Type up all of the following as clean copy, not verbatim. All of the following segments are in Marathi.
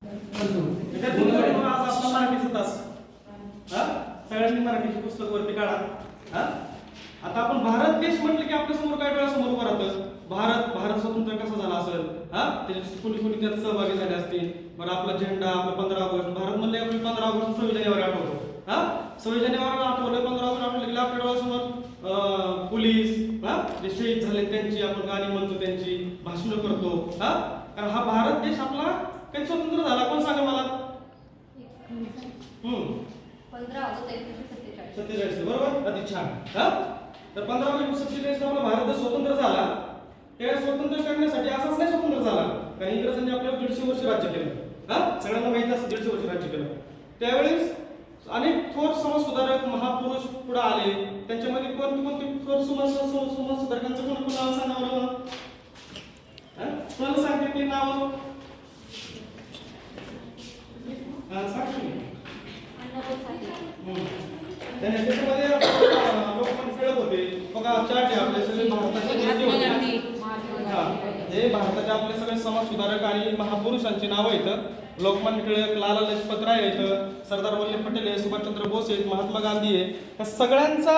आज आपला मराठीचा तास. सगळ्यांनी मराठीची पुस्तक वरती काढा. आता आपण भारत देश म्हटलं की आपल्या समोर काय डोळ्यासमोर उभं राहतं? भारत स्वतंत्र कसा झाला असेल, त्याच्यात कोणी त्यात सहभागी झाले असतील. बरं, आपला झेंडा, आपला 15 ऑगस्ट, भारत म्हणले आपण 15 ऑगस्ट 26 जानेवारी आठवतो. 26 जानेवारी आठवलं, 15 ऑगस्ट आठवलं की आपल्या डोळ्यासमोर पोलीस जे शहीद झाले त्यांची आपण गाणी म्हणतो, त्यांची भाषणं करतो. कारण हा भारत देश आपला कधी स्वतंत्र झाला कोण सांगा मला? 15 ऑगस्ट 1947. बरोबर, अति छान. तर 15 ऑगस्ट 1947 आपला भारत देश स्वतंत्र झाला. त्या स्वतंत्र करण्यासाठी असाच नाही स्वतंत्र झाला, कारण इंग्रजांनी आपल्याला 150 वर्ष राज्य केलं. सगळ्यांना माहिती असं 150 वर्ष राज्य केलं. त्यावेळेस अनेक थोर समाजसुधारक महापुरुष पुढे आले. त्यांच्यामध्ये कोणते थोर समाजसुधारकांचं कोण नाव सांगा बरं? कोणाला सांगते ते नाव? त्याच्यामध्ये लोकमान्य टिळक होते. बघा, चार्ट आहे आपले सगळे भारताचे. हे भारताचे आपले सगळे समाजसुधारक आणि महापुरुषांची नावं आहेत. लोकमान्य टिळक, लाला लजपत राय आहेत, सरदार वल्लभ पटेल आहे, सुभाषचंद्र बोस आहेत, महात्मा गांधी आहे. या सगळ्यांचा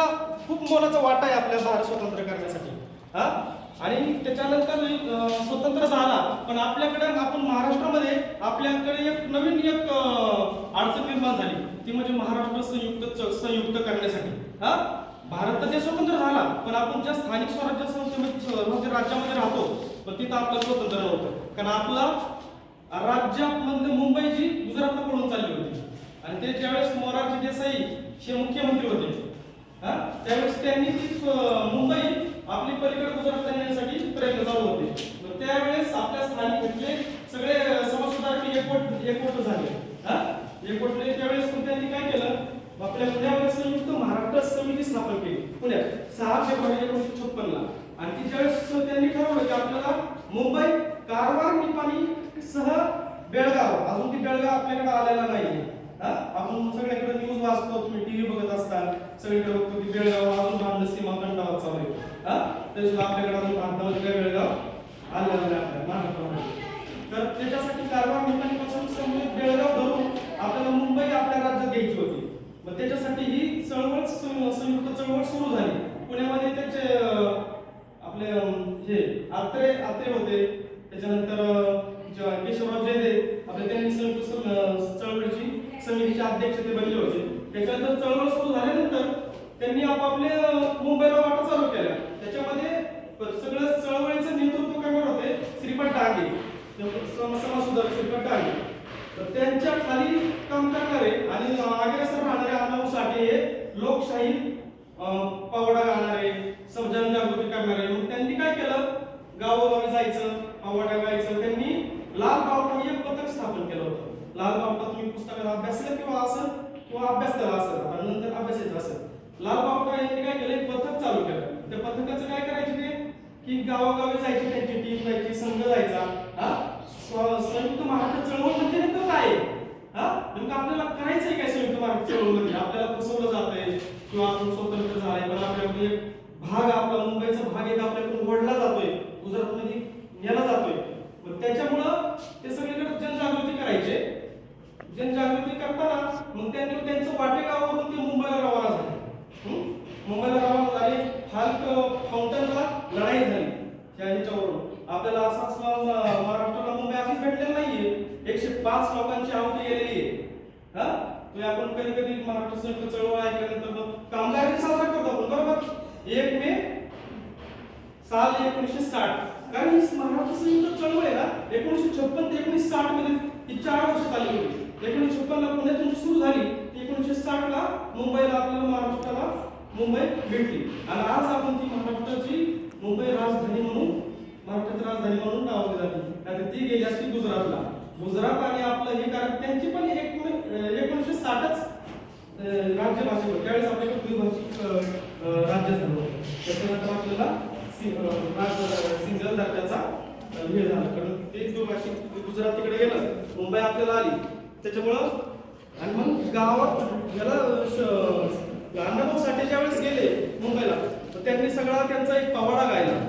खूप मोलाचा वाटा आहे आपल्या भारत स्वतंत्र करण्यासाठी. आणि त्याच्यानंतर स्वतंत्र झाला, पण आपल्याकडे आपण महाराष्ट्रामध्ये आपल्याकडे एक नवीन अडचण निर्माण झाली. ती म्हणजे महाराष्ट्र संयुक्त करण्यासाठी. भारत देश स्वतंत्र झाला, पण आपण ज्या स्थानिक स्वराज्य संस्थेमध्ये राज्यामध्ये राहतो, पण तिथं आपलं स्वतंत्र नव्हतं. कारण आपला राज्यामधले मुंबई जी गुजरातला पळून चालली होती. आणि ते ज्यावेळेस मोरारजी देसाई हे मुख्यमंत्री होते, त्यावेळेस त्यांनी ती मुंबई आपली पलीकडे गुजरात आणण्यासाठी प्रयत्न चालू होते. त्यावेळेस आपल्या स्थानिक इथले सगळे समाजसुधारक एकवट झाले. एकवटले त्यावेळेस त्यांनी काय केलं? आपल्या पुण्यामध्ये संयुक्त महाराष्ट्र समिती स्थापन केली पुण्यात 6 फेब्रुवारी 1956 ला. आणि ती ज्यावेळेस त्यांनी ठरवलं की आपल्याला मुंबई, कारवार, निपाणी सह बेळगाव, अजून ती बेळगाव आपल्याकडे आलेला नाहीये. आपण सगळीकडे न्यूज वाचतो, तुम्ही टीव्ही बघत असताल, सगळीकडे बघतो की बेळगाव अजून भांडण सीमा कंटाळा चालू आहे. तरी सुद्धा आपल्याकडे अजून भारतामध्ये काय बेळगाव आलेला नाही महाराष्ट्रामध्ये. तर त्याच्यासाठी कारवार, निपाणी पासून संबंधित बेळगाव धरून आपल्याला मुंबई आपल्या राज्यात घ्यायची होती. मग त्याच्यासाठी ही चळवळ संयुक्त चळवळ सुरू झाली. पुण्यामध्ये त्याचे आपले हे आत्रे होते. त्याच्यानंतर केशवराव जेधे आपले त्यांनी संयुक्त चळवळीची समितीचे अध्यक्ष ते बनले होते. त्याच्यानंतर चळवळ सुरू झाल्यानंतर त्यांनी आपापले मुंबईला वाटा चालू केल्या. त्याच्यामध्ये सगळं चळवळीचं नेतृत्व करणार होते श्रीपाद डांगे, समाजसुधारक श्रीपाद डांगे. तर त्यांच्या खाली काम करणारे आणि अग्रेसर राहणारे अण्णाभाऊ साठे हे लोकशाही पावडा घालणारे, जनजागृती करणारे. मग त्यांनी काय केलं? गावोगावी जायचं, पावडा गायचं. त्यांनी लाल बावटा हे एक पथक स्थापन केलं होतं. लाल बावटा तुम्ही पुस्तकात अभ्यासलं किंवा अभ्यास केला असेल, नंतर अभ्यासायचं असेल. लाल बावटा यांनी काय केलं? एक पथक चालू केलं. त्या पथकाचं काय करायचे ते की गावोगावी जायची, त्यांची टीम जायची, संघ जायचा. संयुक्त महाराष्ट्र चळवळ म्हणजे नेमकं काय? नेमकं आपल्याला करायचंय काय संयुक्त महाराष्ट्र चळवळमध्ये? आपल्याला फसवलं जातंय किंवा आपण स्वतंत्र झालाय, पण आपल्याकडे एक भाग, आपला मुंबईचा भाग एक आपल्याकडून ओढला जातोय, गुजरातमध्ये नेला जातोय. मग त्याच्यामुळं ते सगळीकडे जनजागृती करायचे. जनजागृती करताना मग त्यांनी त्यांचं वाटेगावावरून ते मुंबईला रवाना झाले. मुंबईला रवाना झाले. हाल्क फाउंटनला लढाई झाली. त्या ह्याच्यावरून आपल्याला असाच महाराष्ट्राला मुंबई अशीच भेटलेली नाहीये. 105 लोकांची आहुती गेलेली आहे. तो आपण कधी कधी महाराष्ट्र संयुक्त चळवळ ऐकल्यानंतर कामगार दिन साजरा करतो आपण, बरोबर? 1 मे साल 1960. कारण ही महाराष्ट्र संयुक्त चळवळ आहे ना, 1956 ते 1960 मध्ये ही 4 वर्ष चालली होती. 1956 ला पुण्यातून सुरू झाली, 1960 ला मुंबईला आपल्याला महाराष्ट्राला मुंबई भेटली. आणि आज आपण ती महाराष्ट्राची मुंबई राजधानी म्हणून, महाराष्ट्राची राजधानी म्हणून नावाजली जाते. आता ती गेली असती गुजरातला. गुजरात आणि आपलं हे, कारण त्यांची पण 1960च राज्यभाषा होती. त्यावेळेस आपल्याकडे द्विभाषिक राज्य झालं होतं. त्याच्यानंतर आपल्याला सिंगल दर्जाचा हे झाला, कारण ते द्विभाषिक गुजरात तिकडे गेलं, मुंबई आपल्याला आली. त्याच्यामुळं आणि मग गावात याला अण्णाभाऊ साठे ज्यावेळेस गेले मुंबईला, तर त्यांनी सगळा त्यांचा एक पवाडा गायला.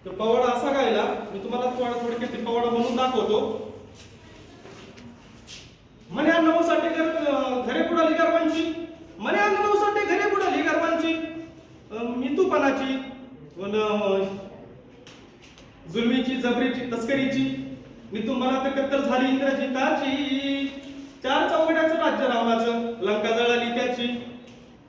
तो पवाडा असा गायला, मी तुम्हाला थोडक्यात पवाडा म्हणून दाखवतो. म्हणे अण्णाभाऊ साठेकर घरे बुडाली गर्वांची, म्हणे अण्णाभाऊ साठे घरे बुडाली गर्वांची, मी तुफानाची जुलमीची जबरीची तस्करीची, मी तुम्हाला कत्तल झाली इंद्रजिताची, चार चौघड्याचं राज्य रावणाचं, लंका जळाली त्याची,